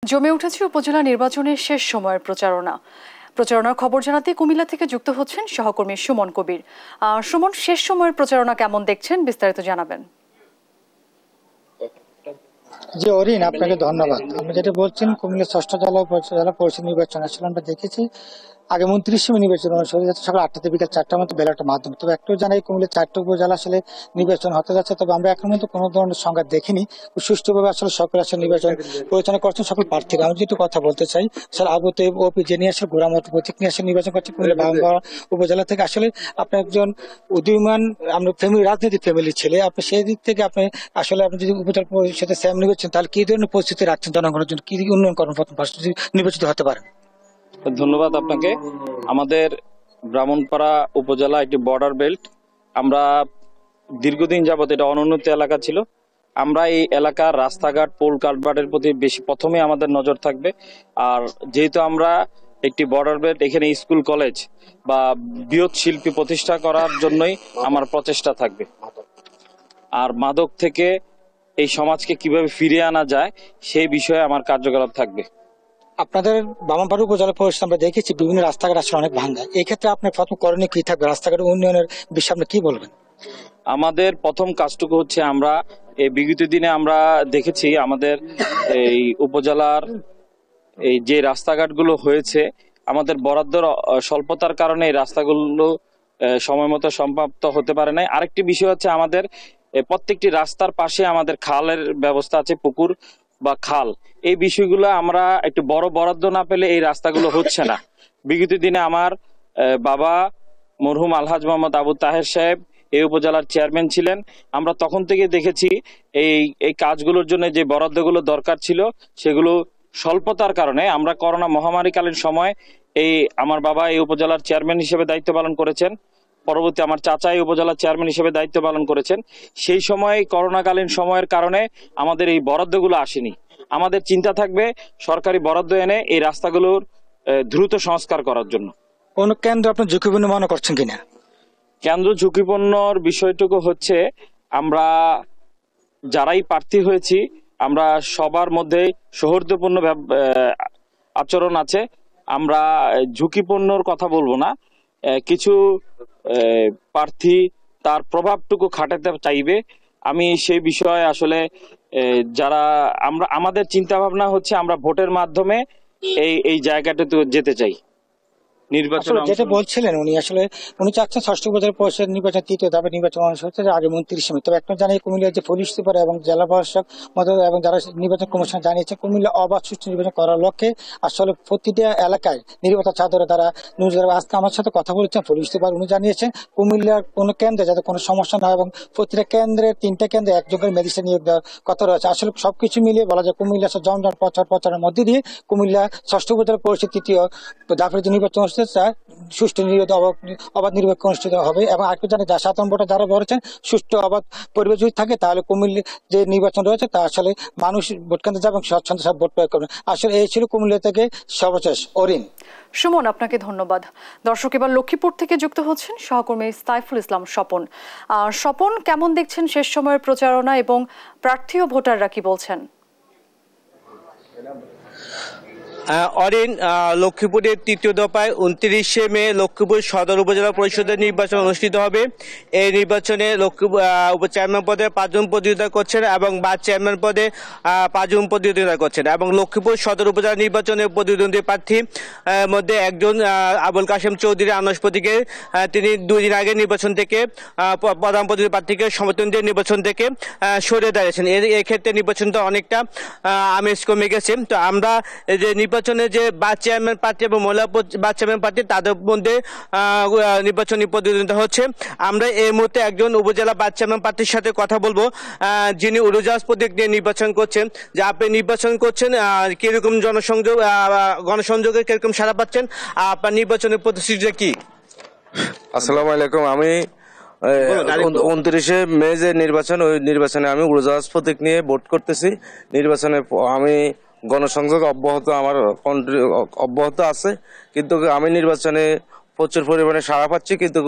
জমে উঠেছে উপজেলা নির্বাচনের শেষ সময়ের প্রচারণার খবর জানাতে কুমিল্লা থেকে যুক্ত হচ্ছেন সহকর্মী সুমন কবির। সুমন, শেষ সময়ের প্রচারণা কেমন দেখছেন, বিস্তারিত জানাবেন। জি অরিন, আপনাকে ধন্যবাদ। আপনি যেটা বলছেন কুমিল্লা ষষ্ঠ জেলা পরিষদ নির্বাচন আসলে আমরা দেখেছি আগে 29 নির্বাচন অনুষ্ঠিত হচ্ছে সকাল 8টা থেকে বিকাল 4টার মধ্যে ব্যালটের মাধ্যমে। তবে একটু জানাই কুমিল্লা 4টা উপজেলা আসলে নির্বাচন হতে যাচ্ছে, তবে আমরা এখন পর্যন্ত কোনো ধরনের সংঘাত দেখিনি। সুষ্ঠুভাবে আসলে সকল আসলে নির্বাচন পরিচালনা করছেন সকল প্রার্থীরা। আমি যেহেতু কথা বলতে চাই আসলে আবু তৈব ওপি যিনি আসলে গোড়ামত প্রতীক নিয়ে আসলে নির্বাচন করছে কুমিল্লা বামপাড়া উপজেলা থেকে। আসলে আপনি একজন উদীয়মান আমরা রাজনীতি ফ্যামিলির ছেলে, আপনি সেই দিক থেকে আপনি আসলে আপনি যদি উপজেলা পরিষদে স্যাম নির্বাচন তাহলে কি ধরনের পরিস্থিতি রাখছেন জনগণের জন্য, কি উন্নয়ন করেন নির্বাচিত হতে পারেন? ধন্যবাদ আপনাকে। আমাদের ব্রাহ্মণপাড়া উপজেলা একটি বর্ডার বেল্ট। আমরা দীর্ঘদিন যাবত এটা অনুন্নত এলাকা ছিল। আমরা এই এলাকার রাস্তাঘাট পোল কালভার্টের প্রতি বেশি প্রথমে আমাদের নজর থাকবে। আর যেহেতু আমরা একটি বর্ডার বেল্ট, এখানে স্কুল কলেজ বা বৃহৎ শিল্পী প্রতিষ্ঠা করার জন্যই আমার প্রচেষ্টা থাকবে। আর মাদক থেকে এই সমাজকে কিভাবে ফিরিয়ে আনা যায় সেই বিষয়ে আমার কার্যকলাপ থাকবে। আপনাদের বামনপাড়া উপজেলা পরিষদ আমরা দেখেছি বিভিন্ন রাস্তাঘাট আসলে অনেক ভাঙ্গা, এই ক্ষেত্রে আপনার প্রথম করণীয় কি থাকবে? রাস্তাঘাট উন্নয়নের বিষয়ে আপনি কি বলবেন? আমাদের প্রথম কাজটুকু হচ্ছে আমরা এই বিগত দিনে আমরা দেখেছি আমাদের এই উপজেলার এই যে রাস্তাঘাটগুলো হয়েছে আমাদের বরাদ্দর স্বল্পতার কারণে এই রাস্তাগুলো সময় মতো সমাপ্ত হতে পারে নাই। আরেকটি বিষয় হচ্ছে আমাদের প্রত্যেকটি রাস্তার পাশে আমাদের খালের ব্যবস্থা আছে, পুকুর বা খাল। এই বিষয়গুলো আমরা একটু বড় বরাদ্দ না পেলে এই রাস্তাগুলো হচ্ছে না। বিগত দিনে আমার বাবা মরহুম আলহাজ মোহাম্মদ আবু তাহের সাহেব এই উপজেলার চেয়ারম্যান ছিলেন। আমরা তখন থেকে দেখেছি এই কাজগুলোর জন্য যে বরাদ্দগুলো দরকার ছিল সেগুলো স্বল্পতার কারণে আমরা করোনা মহামারীকালীন সময় আমার বাবা এই উপজেলার চেয়ারম্যান হিসেবে দায়িত্ব পালন করেছেন। পরবর্তী আমার চাচা এই উপজেলার চেয়ারম্যান হিসেবে দায়িত্ব পালন করেছেন। সেই সময় করোনাকালীন সময়ের কারণে আমাদের এই বরাদ্দগুলো আসেনি। আমাদের চিন্তা থাকবে সরকারি বরাদ্দ এনে এই রাস্তাগুলোর দ্রুত সংস্কার করার জন্য। কোন কেন্দ্র আপনি ঝুঁকিপূর্ণ মনে করছেন কিনা? কেন্দ্র ঝুঁকিপূর্ণর বিষয়টুকু হচ্ছে আমরা যারাই প্রার্থী হয়েছি আমরা সবার মধ্যে সৌহার্দ্যপূর্ণ আচরণ আছে। আমরা ঝুঁকিপূর্ণর কথা বলবো না। কিছু প্রার্থী তার প্রভাবটুকু খাটাতে চাইবে। আমি সেই বিষয়ে আসলে যারা আমাদের চিন্তা ভাবনা হচ্ছে আমরা ভোটের মাধ্যমে এই জায়গাটাতে যেতে চাই। যেটা বলছিলেন উনি চাচ্ছেন ষষ্ঠ উপজেলা পরিষদ নির্বাচন তৃতীয় ধাপে নির্বাচন অনুষ্ঠিত হচ্ছে আগে 29 মে। তবে একটা জানাই কুমিল্লার যে পুলিশ সুপার এবং জেলা প্রশাসক এবং যারা নির্বাচন কমিশন জানিয়েছে কুমিল্লা অবাধ সুষ্ঠু নির্বাচন করার লক্ষ্যে আসলে প্রতিটা এলাকায় নিরাপত্তা চাদরে তারা আজকে আমার সাথে কথা বলেছেন পুলিশ সুপার। উনি জানিয়েছেন কুমিল্লার কোনো কেন্দ্রে যাতে কোনো সমস্যা না এবং প্রতিটা কেন্দ্রে 3টা কেন্দ্রে একজনের ম্যাজিস্ট্রেট নিয়োগ দেওয়ার কথা রয়েছে। আসলে সবকিছু মিলিয়ে বলা যায় কুমিল্লা জমজট প্রচারের মধ্যে দিয়ে কুমিল্লা ষষ্ঠ উপজেলা পরিষদ তৃতীয় ধাপের যে নির্বাচন সুষ্ঠু অবাধ নিরপেক্ষ অনুষ্ঠিত হবে। এবং আরেকটু জানি সাধারণ ভোটার যারা বলেছেন সুষ্ঠু অবাধ পরিবেশ যদি থাকে তাহলে কুমিল্লা যে নির্বাচন রয়েছে তা আসলে মানুষ ভোট কেন্দ্রে যাবে এবং স্বচ্ছন্দের সাথে ভোট প্রয়োগ করবে। আসলে এই ছিল কুমিল্লা থেকে সর্বশেষ। অরিন, সুমন, আপনাকে ধন্যবাদ। দর্শক, এবার লক্ষ্মীপুর থেকে যুক্ত হচ্ছেন সহকর্মী সাইফুল ইসলাম স্বপন। স্বপন, কেমন দেখছেন শেষ সময়ের প্রচারণা এবং প্রার্থী ও ভোটাররা কি বলছেন? অরিন, লক্ষ্মীপুরের তৃতীয় দফায় 29 মে লক্ষ্মীপুর সদর উপজেলা পরিষদের নির্বাচন অনুষ্ঠিত হবে। এই নির্বাচনে লক্ষ্মীপুর চেয়ারম্যান পদে 5 জন প্রতিদ্বন্দ্বিতা করছেন এবং ভাইস চেয়ারম্যান পদে 5 জন প্রতিদ্বন্দ্বিতা করছেন। এবং লক্ষ্মীপুর সদর উপজেলা নির্বাচনে প্রতিদ্বন্দ্বী প্রার্থী মধ্যে একজন আবুল কাশেম চৌধুরী আনাস প্রতীকে, তিনি 2 দিন আগে নির্বাচন থেকে প্রধান প্রতিদ্বন্দ্বী প্রার্থীকে সমর্থন দিয়ে নির্বাচন থেকে সরে দাঁড়িয়েছেন। এক্ষেত্রে নির্বাচনটা অনেকটা আমেজ কমে গেছে। তো আমরা যে নির্বাচনে যে ভাইস চেয়ারম্যান প্রার্থী এবং মহিলা ভাইস চেয়ারম্যান প্রার্থী তাদের মধ্যে নির্বাচনী প্রতিদ্বন্দ্বিতা হচ্ছে। আমরা এই মুহূর্তে একজন উপজেলা ভাইস চেয়ারম্যান প্রার্থীর সাথে কথা বলবো যিনি উড়োজাহাজ প্রতীক নিয়ে নির্বাচন করছেন। যে আপনি নির্বাচন করছেন, কিরকম গণসংযোগে কিরকম সাড়া পাচ্ছেন, আপনার নির্বাচনের প্রতিশ্রুতি কি? আসসালামু আলাইকুম। আমি 29 মে যে নির্বাচন, ওই নির্বাচনে আমি উড়োজাহাজ প্রতীক নিয়ে ভোট করতেছি। নির্বাচনে আমি গণসংযোগ অব্যাহত আছে, কিন্তু আমি নির্বাচনে প্রচুর পরিমাণে সাড়া পাচ্ছি, কিন্তু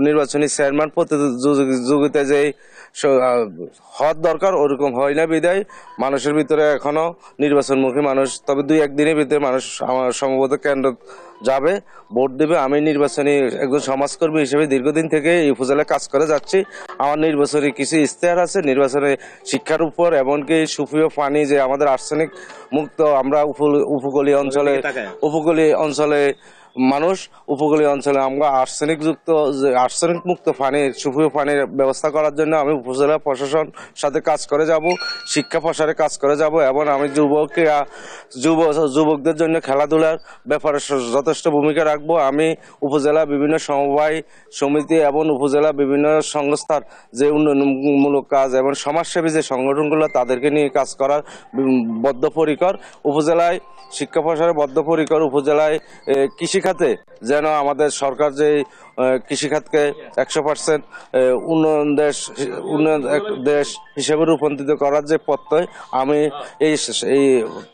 নির্বাচনী চেয়ারম্যান প্রতিযোগিতায় যে হওয়ার দরকার ওরকম হয় না বিদায় মানুষের ভিতরে এখনো নির্বাচনমুখী মানুষ, তবে 2-1 দিনের ভিতরে মানুষ আমার সম্ভবত কেন্দ্র যাবে, ভোট দেবে। আমি নির্বাচনী একজন সমাজকর্মী হিসেবে দীর্ঘদিন থেকে এই উপজেলায় কাজ করে যাচ্ছি। আমার নির্বাচনী কিছু ইশতেহার আছে, নির্বাচনে শিক্ষার উপর, এমনকি সুপেয় পানি যে আমাদের আর্সেনিক মুক্ত, আমরা উপকূলীয় অঞ্চলে মানুষ, উপকূলীয় অঞ্চলে আমরা আর্সেনিক মুক্ত পানির সুপেয় পানির ব্যবস্থা করার জন্য আমি উপজেলা প্রশাসন সাথে কাজ করে যাব, শিক্ষা প্রসারে কাজ করে যাব, এবং আমি যুবকদের জন্য খেলাধুলার ব্যাপারে যথেষ্ট ভূমিকা রাখবো। আমি উপজেলা বিভিন্ন সমবায় সমিতি এবং উপজেলা বিভিন্ন সংস্থার যে উন্নয়নমূলক কাজ এবং সমাজসেবী যে সংগঠনগুলো তাদেরকে নিয়ে কাজ করার বদ্ধপরিকর। উপজেলায় শিক্ষা প্রসারে বদ্ধপরিকর। উপজেলায় কৃষিখাতে যেন আমাদের সরকার যে কৃষিখাতকে 100% উন্নয়ন দেশ হিসেবে রূপান্তরিত করার যে প্রত্যয়, আমি এই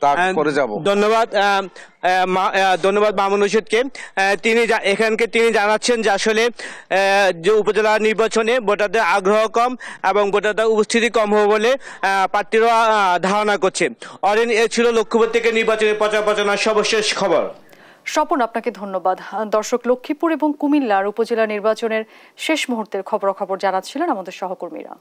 তা করে যাব। ধন্যবাদ মামুন রশিদকে। তিনি জানাচ্ছেন যে আসলে যে উপজেলা নির্বাচনে ভোটারদের আগ্রহ কম এবং ভোটারদের উপস্থিতি কম হবে বলে প্রার্থীরা ধারণা করছে। অরিন, এ ছিল লক্ষ্মীপুর থেকে নির্বাচনী প্রচার প্রচারণার সর্বশেষ খবর। স্বপন, আপনাকে ধন্যবাদ। দর্শক, লক্ষ্মীপুর এবং কুমিল্লার উপজেলা নির্বাচনের শেষ মুহূর্তের খবরাখবর জানাচ্ছিলেন আমাদের সহকর্মীরা।